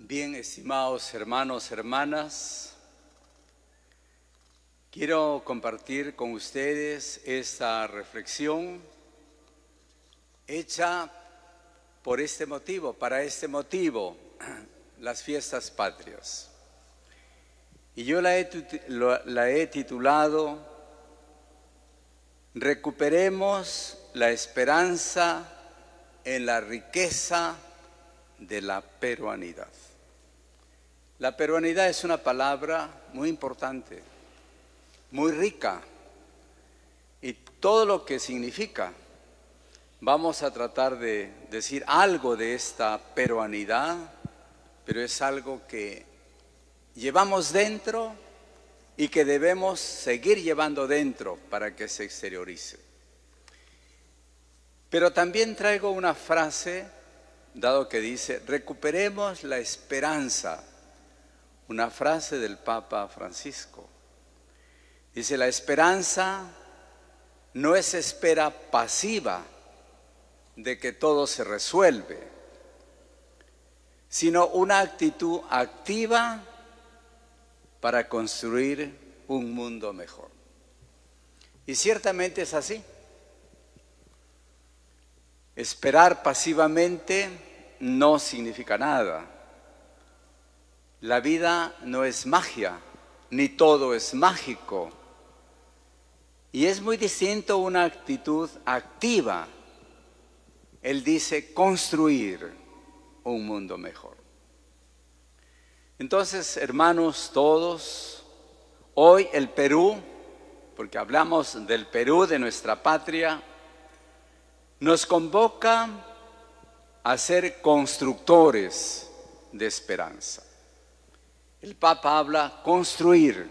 Bien, estimados hermanos, hermanas, quiero compartir con ustedes esta reflexión hecha por este motivo, para este motivo, las fiestas patrias. Y yo la he titulado Recuperemos la esperanza en la riqueza de la peruanidad. La peruanidad es una palabra muy importante, muy rica, y todo lo que significa. Vamos a tratar de decir algo de esta peruanidad, pero es algo que llevamos dentro y que debemos seguir llevando dentro para que se exteriorice. Pero también traigo una frase, dado que dice, recuperemos la esperanza. Una frase del Papa Francisco. Dice, la esperanza no es espera pasiva de que todo se resuelve, sino una actitud activa para construir un mundo mejor. Y ciertamente es así. Esperar pasivamente no significa nada. La vida no es magia, ni todo es mágico. Y es muy distinto una actitud activa. Él dice construir un mundo mejor. Entonces, hermanos todos, hoy el Perú, porque hablamos del Perú, de nuestra patria, nos convoca a ser constructores de esperanza. El Papa habla construir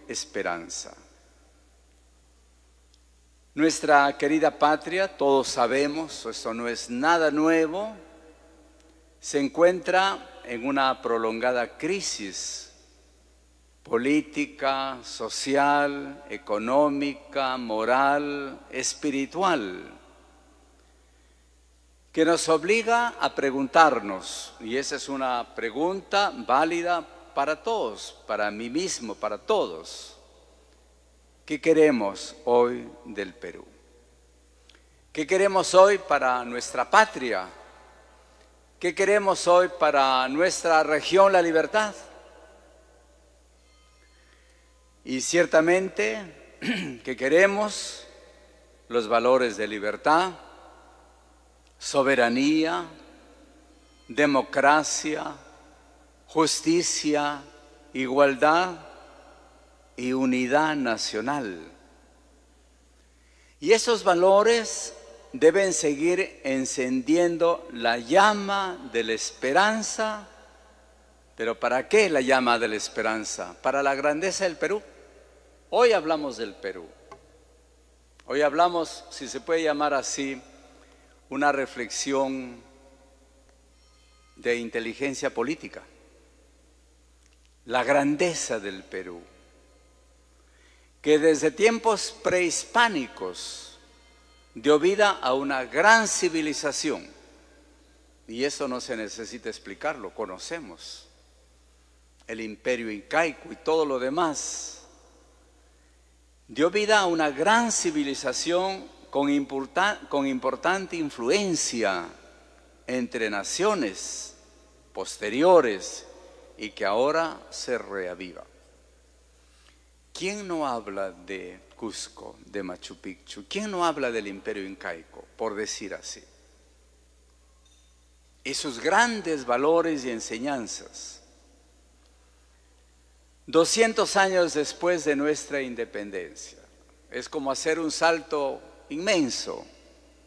esperanza. Nuestra querida patria, todos sabemos, esto no es nada nuevo, se encuentra en una prolongada crisis política, social, económica, moral, espiritual, que nos obliga a preguntarnos, y esa es una pregunta válida para todos, para mí mismo, para todos. ¿Qué queremos hoy del Perú? ¿Qué queremos hoy para nuestra patria? ¿Qué queremos hoy para nuestra región La Libertad? Y ciertamente que queremos los valores de libertad, soberanía, democracia, justicia, igualdad y unidad nacional. Y esos valores deben seguir encendiendo la llama de la esperanza. ¿Pero para qué la llama de la esperanza? Para la grandeza del Perú. Hoy hablamos del Perú. Hoy hablamos, si se puede llamar así, una reflexión de inteligencia política. La grandeza del Perú, que desde tiempos prehispánicos dio vida a una gran civilización. Y eso no se necesita explicarlo, conocemos. El imperio incaico y todo lo demás. Dio vida a una gran civilización con importante influencia entre naciones posteriores y que ahora se reaviva. ¿Quién no habla de Cusco, de Machu Picchu? ¿Quién no habla del imperio incaico, por decir así? Y sus grandes valores y enseñanzas. 200 años después de nuestra independencia, es como hacer un salto inmenso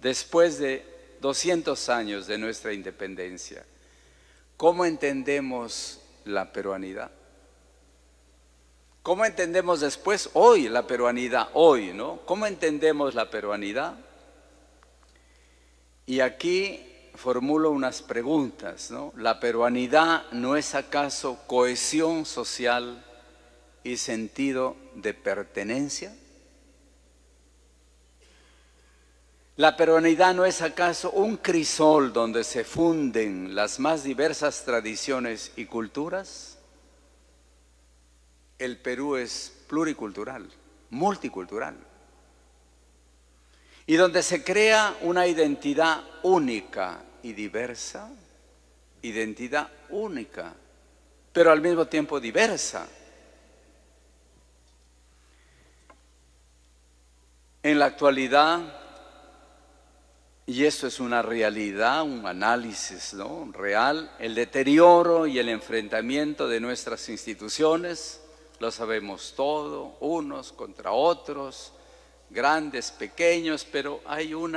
después de 200 años de nuestra independencia. ¿Cómo entendemos la peruanidad? ¿Cómo entendemos después hoy la peruanidad? Hoy, ¿no? ¿Cómo entendemos la peruanidad? Y aquí formulo unas preguntas, ¿no? ¿La peruanidad no es acaso cohesión social y sentido de pertenencia? ¿La peruanidad no es acaso un crisol donde se funden las más diversas tradiciones y culturas? El Perú es pluricultural, multicultural, y donde se crea una identidad única y diversa, identidad única, pero al mismo tiempo diversa. En la actualidad, y esto es una realidad, un análisis, ¿no?, real, el deterioro y el enfrentamiento de nuestras instituciones, lo sabemos todo, unos contra otros, grandes, pequeños, pero hay un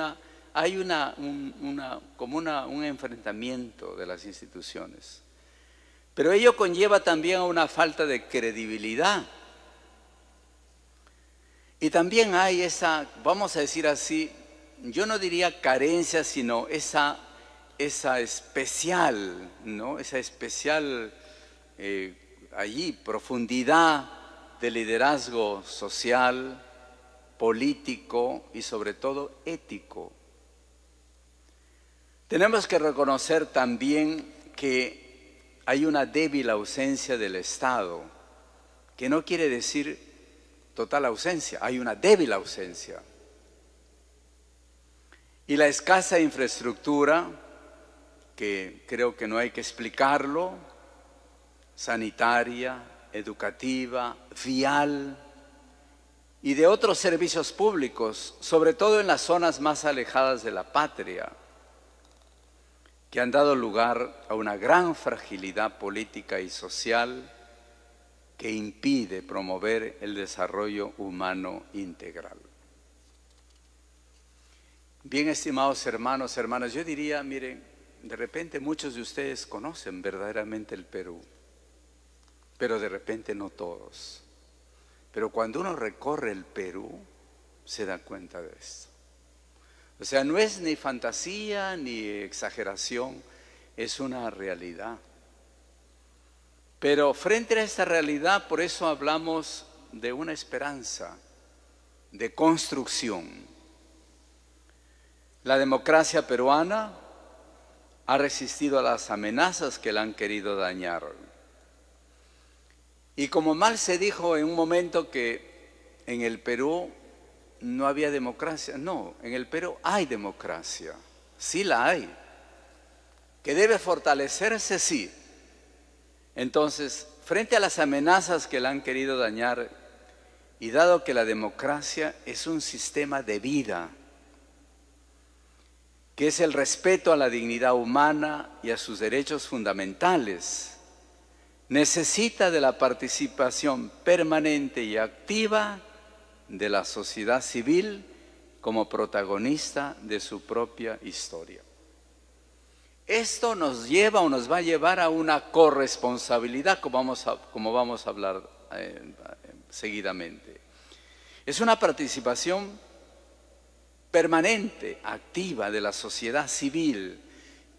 enfrentamiento de las instituciones. Pero ello conlleva también a una falta de credibilidad. Y también hay esa, vamos a decir así, yo no diría carencia, sino esa especial, ¿no?, esa especial allí profundidad de liderazgo social, político y sobre todo ético. Tenemos que reconocer también que hay una débil ausencia del Estado, que no quiere decir total ausencia, hay una débil ausencia. Y la escasa infraestructura, que creo que no hay que explicarlo, sanitaria, educativa, vial y de otros servicios públicos, sobre todo en las zonas más alejadas de la patria, que han dado lugar a una gran fragilidad política y social que impide promover el desarrollo humano integral. Bien, estimados hermanos, hermanas, yo diría, miren, de repente muchos de ustedes conocen verdaderamente el Perú, pero de repente no todos. Pero cuando uno recorre el Perú, se da cuenta de esto. O sea, no es ni fantasía ni exageración, es una realidad. Pero frente a esta realidad, por eso hablamos de una esperanza, de construcción. La democracia peruana ha resistido a las amenazas que la han querido dañar. Y como mal se dijo en un momento que en el Perú no había democracia, no, en el Perú hay democracia, sí la hay, que debe fortalecerse, sí. Entonces, frente a las amenazas que la han querido dañar, y dado que la democracia es un sistema de vida, que es el respeto a la dignidad humana y a sus derechos fundamentales, necesita de la participación permanente y activa de la sociedad civil como protagonista de su propia historia. Esto nos lleva o nos va a llevar a una corresponsabilidad, como vamos a hablar seguidamente. Es una participación permanente, activa de la sociedad civil.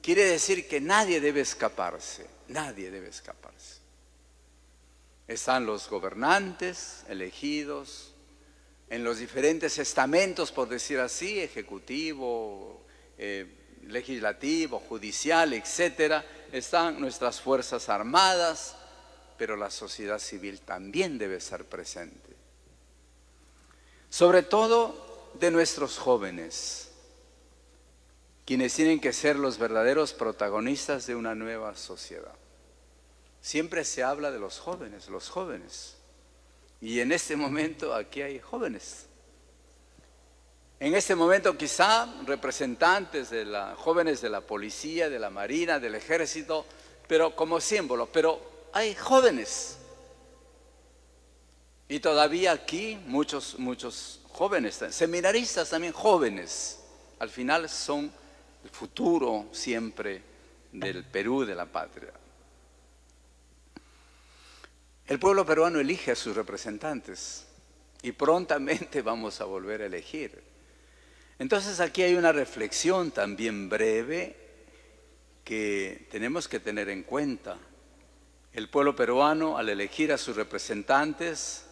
Quiere decir que nadie debe escaparse, nadie debe escaparse. Están los gobernantes elegidos en los diferentes estamentos, por decir así, ejecutivo, legislativo, judicial, etcétera. Están nuestras fuerzas armadas, pero la sociedad civil también debe estar presente. Sobre todo de nuestros jóvenes, quienes tienen que ser los verdaderos protagonistas de una nueva sociedad. Siempre se habla de los jóvenes. Y en este momento aquí hay jóvenes. En este momento quizá representantes de jóvenes de la policía, de la marina, del ejército, pero como símbolo, pero hay jóvenes. Y todavía aquí muchos jóvenes, seminaristas también jóvenes. Al final son el futuro siempre del Perú, de la patria. El pueblo peruano elige a sus representantes y prontamente vamos a volver a elegir. Entonces aquí hay una reflexión también breve que tenemos que tener en cuenta. El pueblo peruano, al elegir a sus representantes,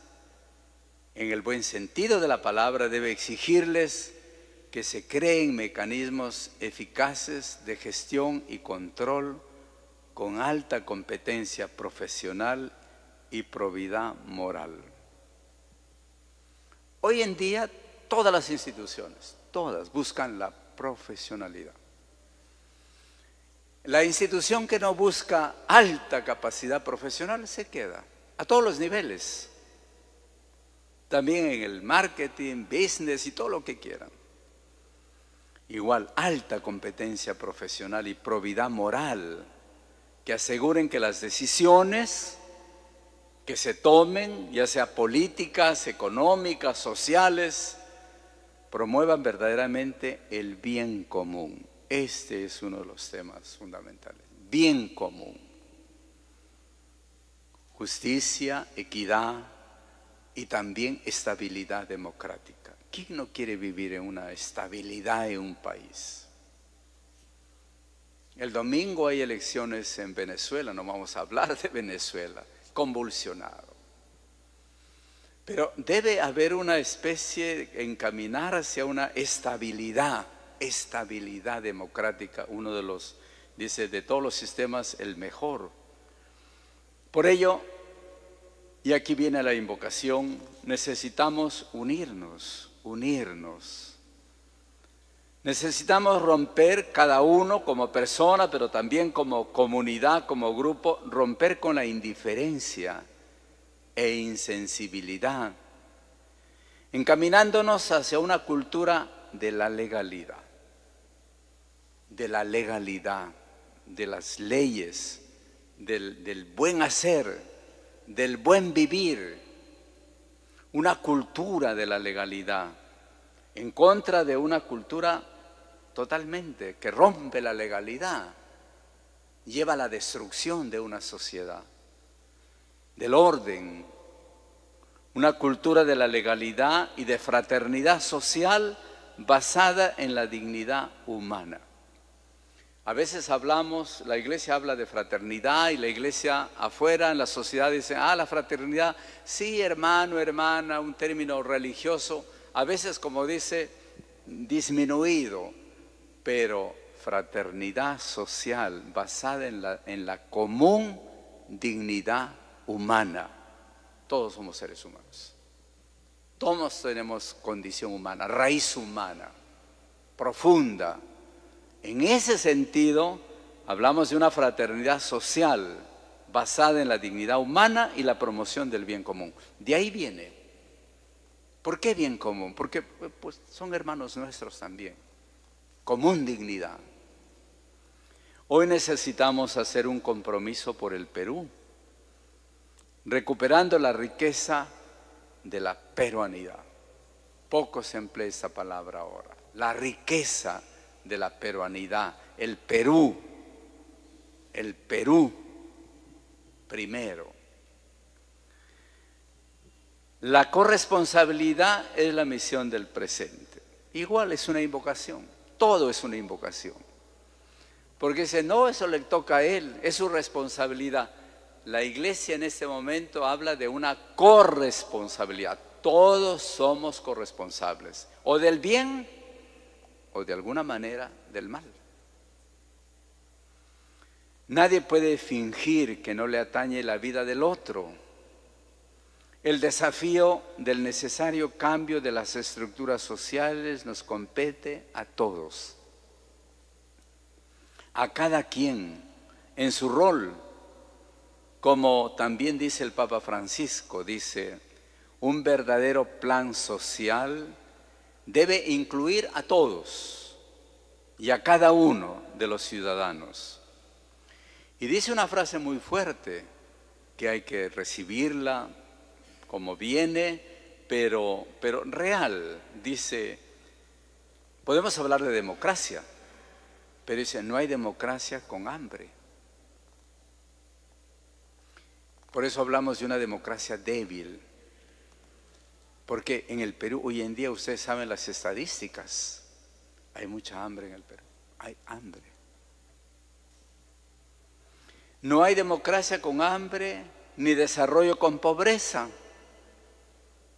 en el buen sentido de la palabra, debe exigirles que se creen mecanismos eficaces de gestión y control con alta competencia profesional y probidad moral. Hoy en día todas las instituciones, todas buscan la profesionalidad. La institución que no busca alta capacidad profesional se queda a todos los niveles, también en el marketing, business y todo lo que quieran. Igual, alta competencia profesional y probidad moral que aseguren que las decisiones que se tomen, ya sea políticas, económicas, sociales, promuevan verdaderamente el bien común. Este es uno de los temas fundamentales. Bien común. Justicia, equidad y también estabilidad democrática. ¿Quién no quiere vivir en una estabilidad en un país? El domingo hay elecciones en Venezuela, no vamos a hablar de Venezuela, convulsionado. Pero debe haber una especie de encaminar hacia una estabilidad democrática, uno de los, dice, de todos los sistemas, el mejor. Por ello, y aquí viene la invocación, necesitamos unirnos. Necesitamos romper cada uno como persona, pero también como comunidad, como grupo, romper con la indiferencia e insensibilidad, encaminándonos hacia una cultura de la legalidad, de las leyes, del buen hacer, del buen vivir, una cultura de la legalidad, en contra de una cultura totalmente que rompe la legalidad, lleva a la destrucción de una sociedad, del orden, una cultura de la legalidad y de fraternidad social basada en la dignidad humana. A veces hablamos, la iglesia habla de fraternidad y la iglesia afuera en la sociedad dice, la fraternidad, sí, hermano, hermana, un término religioso, a veces como dice, disminuido, pero fraternidad social basada en la común dignidad humana. Todos somos seres humanos. Todos tenemos condición humana, raíz humana, profunda. En ese sentido, hablamos de una fraternidad social basada en la dignidad humana y la promoción del bien común. De ahí viene. ¿Por qué bien común? Porque pues, son hermanos nuestros también. Común dignidad. Hoy necesitamos hacer un compromiso por el Perú, recuperando la riqueza de la peruanidad. Poco se emplea esta palabra ahora. La riqueza de la peruanidad, el Perú primero. La corresponsabilidad es la misión del presente. Igual es una invocación, todo es una invocación. Porque dice, no, eso le toca a él, es su responsabilidad. La iglesia en este momento habla de una corresponsabilidad. Todos somos corresponsables, o del bien o de alguna manera del mal. Nadie puede fingir que no le atañe la vida del otro. El desafío del necesario cambio de las estructuras sociales nos compete a todos, a cada quien en su rol, como también dice el Papa Francisco, dice, un verdadero plan social debe incluir a todos y a cada uno de los ciudadanos. Y dice una frase muy fuerte que hay que recibirla como viene, pero real. Dice, podemos hablar de democracia, pero dice, no hay democracia con hambre. Por eso hablamos de una democracia débil. Porque en el Perú hoy en día, ustedes saben las estadísticas, hay mucha hambre en el Perú, hay hambre. No hay democracia con hambre, ni desarrollo con pobreza,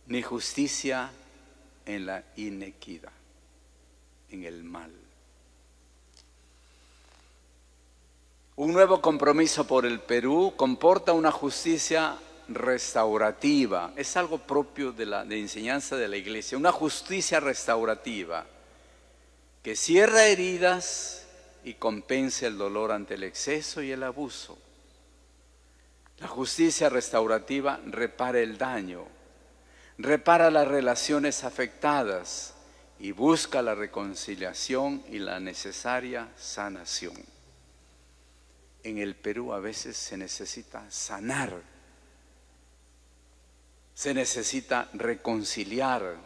ni justicia en la inequidad. en el mal. Un nuevo compromiso por el Perú comporta una justicia restaurativa. Es algo propio de la enseñanza de la Iglesia, una justicia restaurativa que cierra heridas y compensa el dolor ante el exceso y el abuso. La justicia restaurativa repara el daño, repara las relaciones afectadas y busca la reconciliación y la necesaria sanación. En el Perú a veces se necesita sanar, se necesita reconciliar,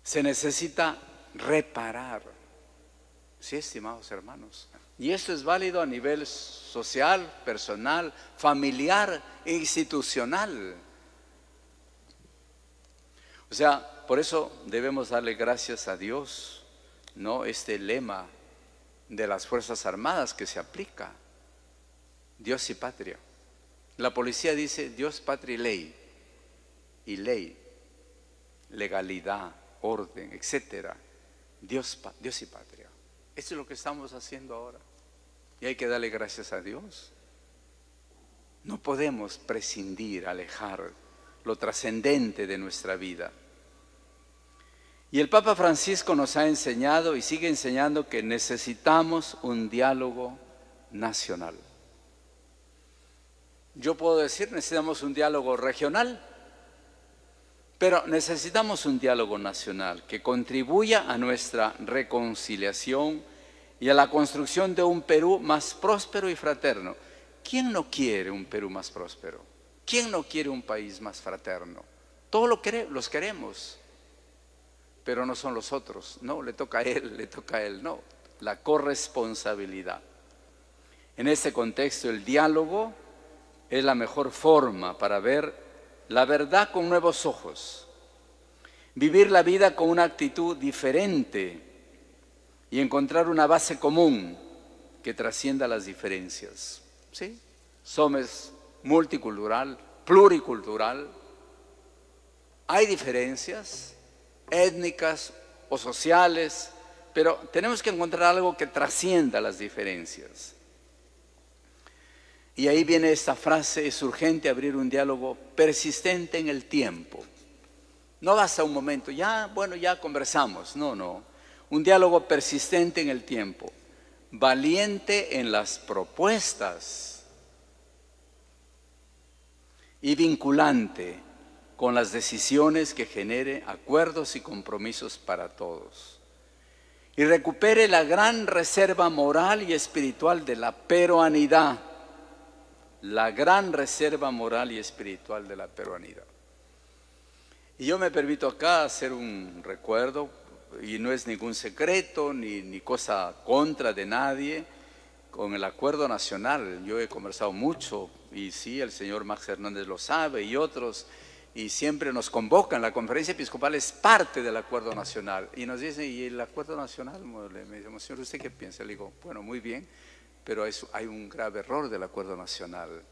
se necesita reparar. Sí, estimados hermanos. Y esto es válido a nivel social, personal, familiar e institucional. O sea, por eso debemos darle gracias a Dios, ¿no? Este lema de las Fuerzas Armadas que se aplica: Dios y patria. La policía dice Dios, patria y ley. Y ley, legalidad, orden, etcétera. Dios y patria. Esto es lo que estamos haciendo ahora. Y hay que darle gracias a Dios. No podemos prescindir, alejar lo trascendente de nuestra vida. Y el Papa Francisco nos ha enseñado y sigue enseñando que necesitamos un diálogo nacional. Yo puedo decir, necesitamos un diálogo regional, pero necesitamos un diálogo nacional que contribuya a nuestra reconciliación y a la construcción de un Perú más próspero y fraterno. ¿Quién no quiere un Perú más próspero? ¿Quién no quiere un país más fraterno? Todos los queremos, pero no son los otros. No, le toca a él, no. La corresponsabilidad. En este contexto, el diálogo es la mejor forma para ver la verdad con nuevos ojos, vivir la vida con una actitud diferente y encontrar una base común que trascienda las diferencias. ¿Sí? Somos multicultural, pluricultural. Hay diferencias étnicas o sociales, pero tenemos que encontrar algo que trascienda las diferencias. Y ahí viene esta frase: es urgente abrir un diálogo persistente en el tiempo. No basta un momento, ya conversamos. No. Un diálogo persistente en el tiempo, valiente en las propuestas y vinculante con las decisiones que genere acuerdos y compromisos para todos. Y recupere la gran reserva moral y espiritual de la peruanidad. La gran reserva moral y espiritual de la peruanidad. Y yo me permito acá hacer un recuerdo, y no es ningún secreto ni cosa contra de nadie, con el acuerdo nacional. Yo he conversado mucho, y sí, el señor Max Hernández lo sabe, y otros, y siempre nos convocan. La conferencia episcopal es parte del acuerdo nacional, y nos dicen: ¿y el acuerdo nacional? Me dicen: señor, ¿usted qué piensa? Le digo: bueno, muy bien, pero hay un grave error del acuerdo nacional.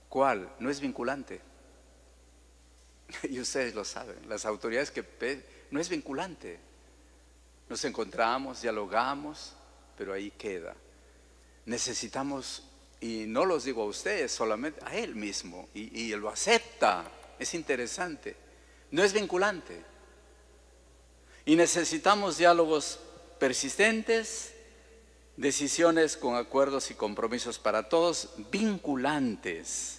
¿Cuál? No es vinculante. Y ustedes lo saben, las autoridades no es vinculante. Nos encontramos, dialogamos, pero ahí queda. Necesitamos, y no los digo a ustedes, solamente a él mismo, y él lo acepta. Es interesante, no es vinculante. Y necesitamos diálogos persistentes, decisiones con acuerdos y compromisos para todos, vinculantes,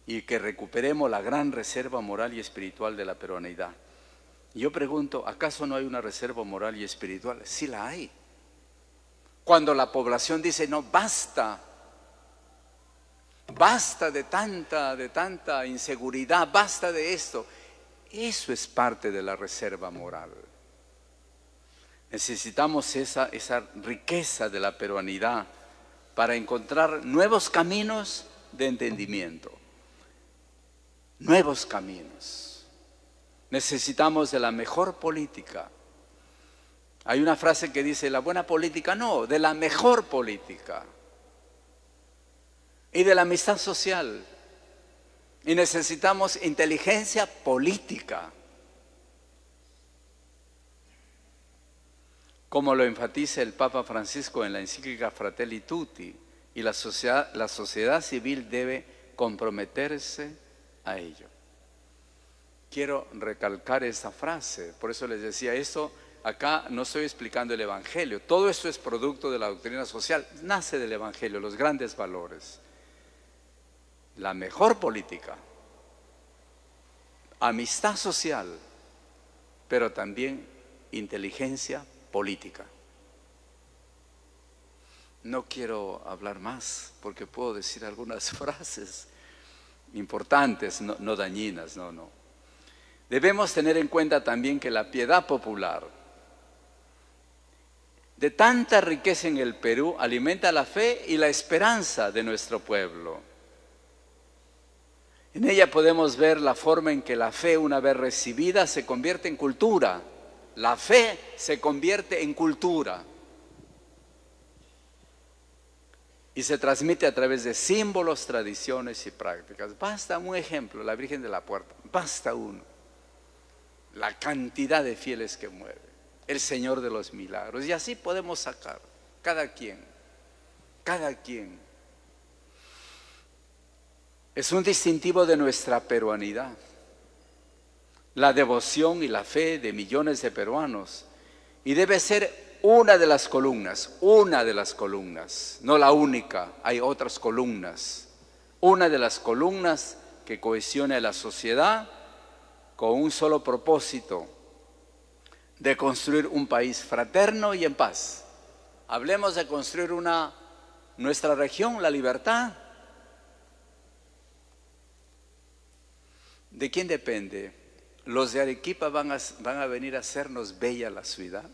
y que recuperemos la gran reserva moral y espiritual de la peruanidad. Yo pregunto, ¿acaso no hay una reserva moral y espiritual? Sí la hay. Cuando la población dice: no, basta de tanta inseguridad, basta de esto. Eso es parte de la reserva moral. Necesitamos esa riqueza de la peruanidad para encontrar nuevos caminos de entendimiento. Nuevos caminos. Necesitamos de la mejor política. Hay una frase que dice: la buena política, no, de la mejor política. Y de la amistad social. Y necesitamos inteligencia política. como lo enfatiza el Papa Francisco en la encíclica Fratelli Tutti, y la sociedad civil debe comprometerse a ello. Quiero recalcar esta frase, por eso les decía esto. Acá no estoy explicando el Evangelio, todo esto es producto de la doctrina social, nace del Evangelio, los grandes valores. La mejor política, amistad social, pero también inteligencia política. No quiero hablar más porque puedo decir algunas frases importantes, no dañinas, no. Debemos tener en cuenta también que la piedad popular, de tanta riqueza en el Perú, alimenta la fe y la esperanza de nuestro pueblo. En ella podemos ver la forma en que la fe, una vez recibida, se convierte en cultura. La fe se convierte en cultura y se transmite a través de símbolos, tradiciones y prácticas. Basta un ejemplo, la Virgen de la Puerta, basta uno. La cantidad de fieles que mueve, el Señor de los Milagros, y así podemos sacar, cada quien. Es un distintivo de nuestra peruanidad, la devoción y la fe de millones de peruanos, y debe ser una de las columnas, no la única, hay otras columnas, una de las columnas que cohesiona a la sociedad con un solo propósito, de construir un país fraterno y en paz. Hablemos de construir nuestra región, la libertad. ¿De quién depende? ¿Los de Arequipa van a venir a hacernos bella la ciudad?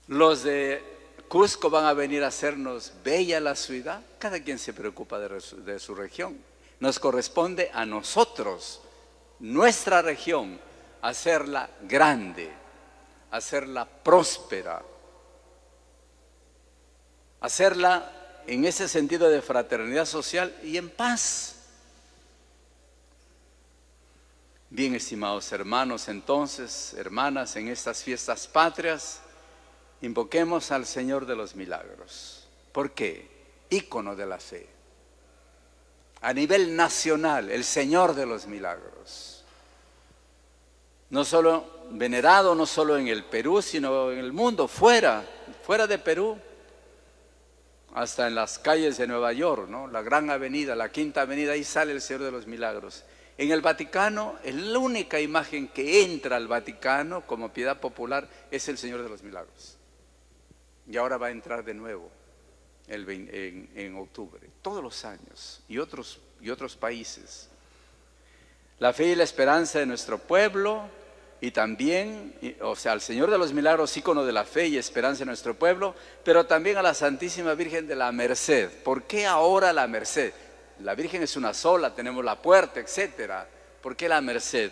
¿Los de Cusco van a venir a hacernos bella la ciudad? Cada quien se preocupa de su región. Nos corresponde a nosotros, nuestra región, hacerla grande, hacerla próspera, hacerla en ese sentido de fraternidad social y en paz. Bien, estimados hermanos, entonces, hermanas, en estas fiestas patrias, invoquemos al Señor de los Milagros. ¿Por qué? Ícono de la fe. A nivel nacional, el Señor de los Milagros. No solo venerado, no solo en el Perú, sino en el mundo, fuera de Perú, hasta en las calles de Nueva York, ¿no? La Gran Avenida, la Quinta Avenida, ahí sale el Señor de los Milagros. En el Vaticano, la única imagen que entra al Vaticano como piedad popular es el Señor de los Milagros. Y ahora va a entrar de nuevo en octubre, todos los años, y otros países. La fe y la esperanza de nuestro pueblo, y también, al Señor de los Milagros, ícono de la fe y esperanza de nuestro pueblo, pero también a la Santísima Virgen de la Merced. ¿Por qué ahora la Merced? La Virgen es una sola, tenemos la puerta, etcétera. ¿Por qué la Merced?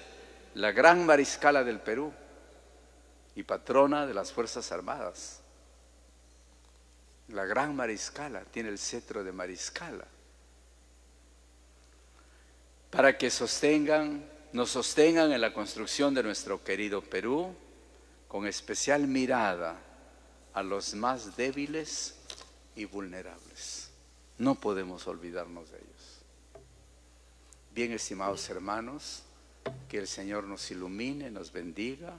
La gran mariscala del Perú y patrona de las Fuerzas Armadas. La gran mariscala tiene el cetro de mariscala. Para que nos sostengan en la construcción de nuestro querido Perú, con especial mirada a los más débiles y vulnerables. No podemos olvidarnos de ellos. Bien, estimados hermanos, que el Señor nos ilumine, nos bendiga.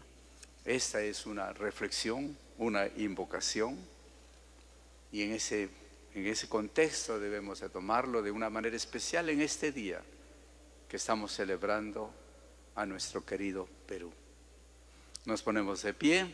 Esta es una reflexión, una invocación, y en ese contexto debemos de tomarlo de una manera especial en este día que estamos celebrando a nuestro querido Perú. Nos ponemos de pie.